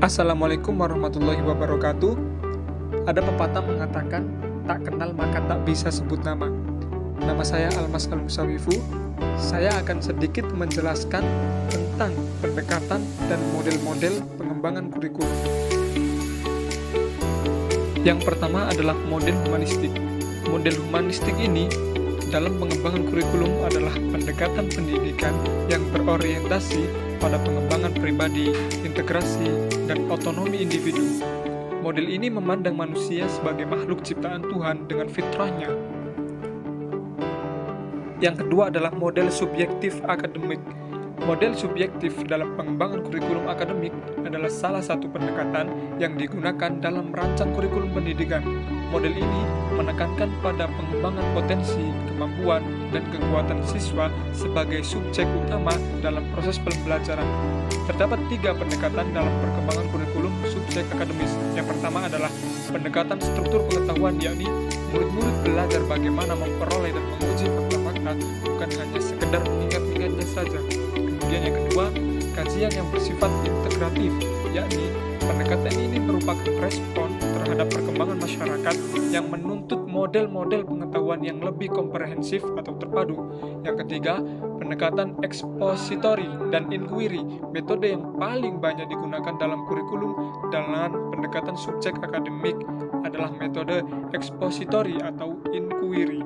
Assalamualaikum warahmatullahi wabarakatuh. Ada pepatah mengatakan, tak kenal maka tak bisa sebut nama. Nama saya Almas Al-Musawifu. Saya akan sedikit menjelaskan tentang pendekatan dan model-model pengembangan kurikulum. Yang pertama adalah model humanistik. Model humanistik ini dalam pengembangan kurikulum adalah pendekatan pendidikan yang berorientasi pada pengembangan pribadi, integrasi, dan otonomi individu. Model ini memandang manusia sebagai makhluk ciptaan Tuhan dengan fitrahnya. Yang kedua adalah model subjektif akademik. Model subjektif dalam pengembangan kurikulum akademik adalah salah satu pendekatan yang digunakan dalam merancang kurikulum pendidikan. Model ini menekankan pada pengembangan potensi, kemampuan, dan kekuatan siswa sebagai subjek utama dalam proses pembelajaran. Terdapat 3 pendekatan dalam perkembangan kurikulum subjek akademis. Yang pertama adalah pendekatan struktur pengetahuan, yakni murid-murid belajar bagaimana memperoleh dan menguji fakta-fakta, bukan hanya sekedar mengingat-ingatnya saja. Kemudian yang kedua, kajian yang bersifat integratif, yakni pendekatan ini merupakan respon terhadap perkembangan masyarakat yang menuntut model-model pengetahuan yang lebih komprehensif atau terpadu. Yang ketiga, pendekatan ekspositori dan inquiry, metode yang paling banyak digunakan dalam kurikulum dalam pendekatan subjek akademik adalah metode ekspositori atau inquiry.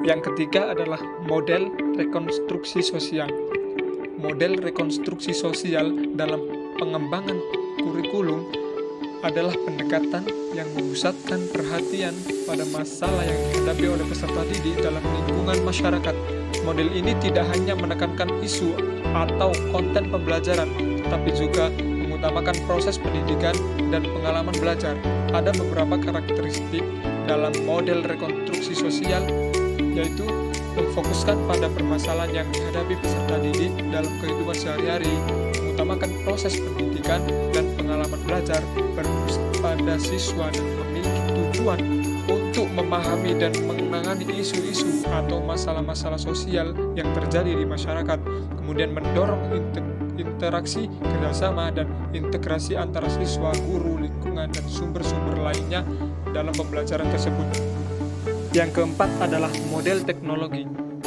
Yang ketiga adalah model rekonstruksi sosial. Model rekonstruksi sosial dalam pengembangan kurikulum adalah pendekatan yang memusatkan perhatian pada masalah yang dihadapi oleh peserta didik dalam lingkungan masyarakat. Model ini tidak hanya menekankan isu atau konten pembelajaran, tetapi juga mengutamakan proses pendidikan dan pengalaman belajar. Ada beberapa karakteristik dalam model rekonstruksi sosial, yaitu memfokuskan pada permasalahan yang dihadapi peserta didik dalam kehidupan sehari-hari, mengutamakan proses pendidikan dan pengalaman belajar, berfokus pada siswa dan memiliki tujuan untuk memahami dan menangani isu-isu atau masalah-masalah sosial yang terjadi di masyarakat, kemudian mendorong interaksi, kerjasama, dan integrasi antara siswa, guru, lingkungan, dan sumber-sumber lainnya dalam pembelajaran tersebut. Yang keempat adalah model teknologi.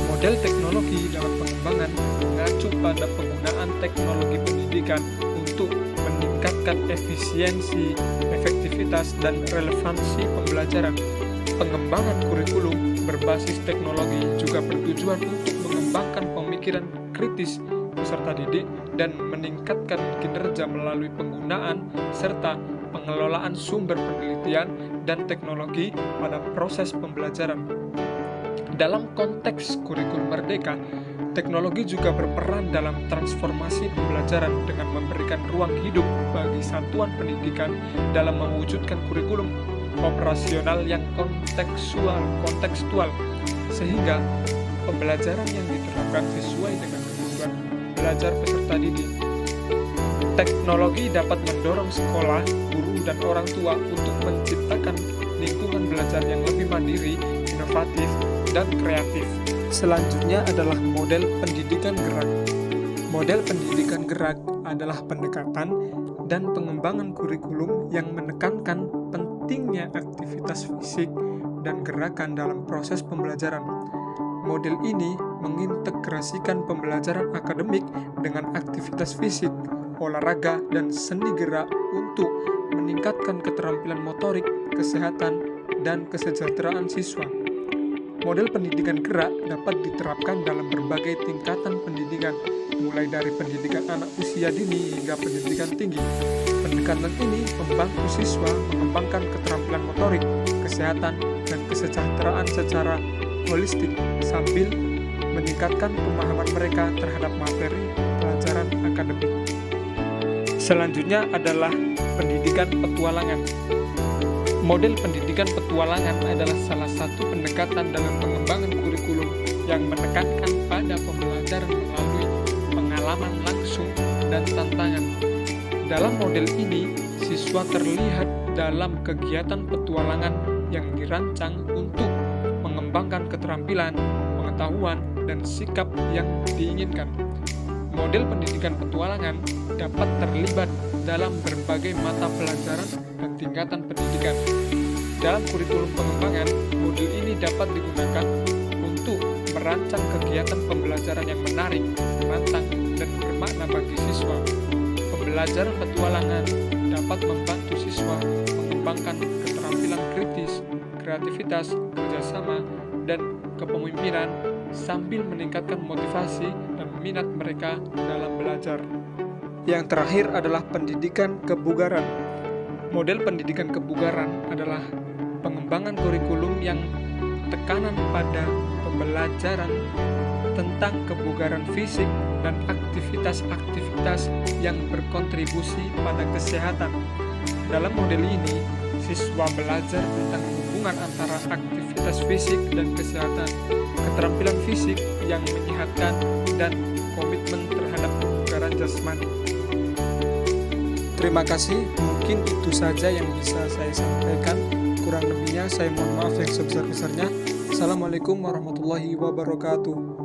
Model teknologi dalam pengembangan mengacu pada penggunaan teknologi pendidikan untuk meningkatkan efisiensi, efektivitas, dan relevansi pembelajaran. Pengembangan kurikulum berbasis teknologi juga bertujuan untuk mengembangkan pemikiran kritis peserta didik dan meningkatkan kinerja melalui penggunaan serta pengelolaan sumber penelitian dan teknologi pada proses pembelajaran. Dalam konteks kurikulum merdeka, teknologi juga berperan dalam transformasi pembelajaran dengan memberikan ruang hidup bagi satuan pendidikan dalam mewujudkan kurikulum operasional yang kontekstual, sehingga pembelajaran yang diterapkan sesuai dengan kebutuhan belajar peserta didik. Teknologi dapat mendorong sekolah, guru, dan orang tua untuk menciptakan lingkungan belajar yang lebih mandiri, inovatif, dan kreatif. Selanjutnya adalah model pendidikan gerak. Model pendidikan gerak adalah pendekatan dan pengembangan kurikulum yang menekankan pentingnya aktivitas fisik dan gerakan dalam proses pembelajaran. Model ini mengintegrasikan pembelajaran akademik dengan aktivitas fisik, olahraga, dan seni gerak untuk meningkatkan keterampilan motorik, kesehatan, dan kesejahteraan siswa. Model pendidikan gerak dapat diterapkan dalam berbagai tingkatan pendidikan, mulai dari pendidikan anak usia dini hingga pendidikan tinggi. Pendekatan ini membantu siswa mengembangkan keterampilan motorik, kesehatan, dan kesejahteraan secara holistik sambil meningkatkan pemahaman mereka terhadap materi pelajaran akademik. Selanjutnya adalah pendidikan petualangan. Model pendidikan petualangan adalah salah satu pendekatan dalam pengembangan kurikulum yang menekankan pada pembelajaran melalui pengalaman langsung dan tantangan. Dalam model ini, siswa terlihat dalam kegiatan petualangan yang dirancang untuk mengembangkan keterampilan, pengetahuan, dan sikap yang diinginkan. Model pendidikan petualangan dapat terlibat dalam berbagai mata pelajaran dan tingkatan pendidikan. Dalam kurikulum pengembangan, model ini dapat digunakan untuk merancang kegiatan pembelajaran yang menarik, menantang, dan bermakna bagi siswa. Pembelajaran petualangan dapat membantu siswa mengembangkan keterampilan kritis, kreativitas, kerjasama, dan kepemimpinan sambil meningkatkan motivasi dan minat mereka dalam belajar. Yang terakhir adalah pendidikan kebugaran. Model pendidikan kebugaran adalah pengembangan kurikulum yang tekanan pada pembelajaran tentang kebugaran fisik dan aktivitas-aktivitas yang berkontribusi pada kesehatan. Dalam model ini, siswa belajar tentang hubungan antara aktivitas fisik dan kesehatan, keterampilan fisik yang menyehatkan, dan komitmen terhadap kebugaran jasmani. Terima kasih, mungkin itu saja yang bisa saya sampaikan. Kurang lebihnya saya mohon maaf yang sebesar-besarnya. Assalamualaikum warahmatullahi wabarakatuh.